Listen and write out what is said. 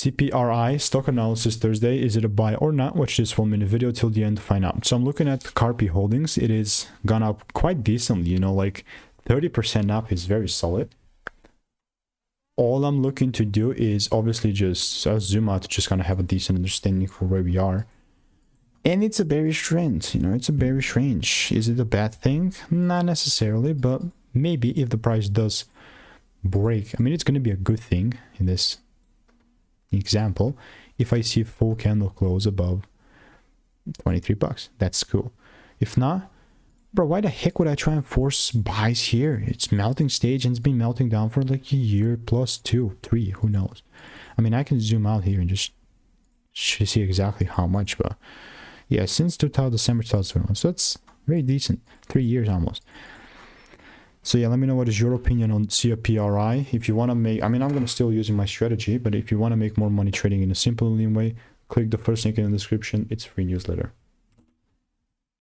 CPRI Stock Analysis Thursday. Is it a buy or not? Watch this 1-minute video till the end to find out. So I'm looking at Capri Holdings. It is gone up quite decently, you know, like 30% up is very solid. All I'm looking to do is obviously just zoom out to just kind of have a decent understanding for where we are. And it's a bearish trend, you know, it's a bearish range. Is it a bad thing? Not necessarily, but maybe if the price does break, I mean, it's going to be a good thing in this example. If I see full candle close above 23 bucks, that's cool. If not, bro, why the heck would I try and force buys here? It's melting stage and it's been melting down for like a year plus 2, 3, who knows? I mean, I can zoom out here and just see exactly how much, but yeah, since December 2021, so that's very decent, 3 years almost. So yeah, let me know what is your opinion on CPRI. If you want to make, I mean, I'm going to still using my strategy, but if you want to make more money trading in a simple and lean way, click the first link in the description. It's free newsletter.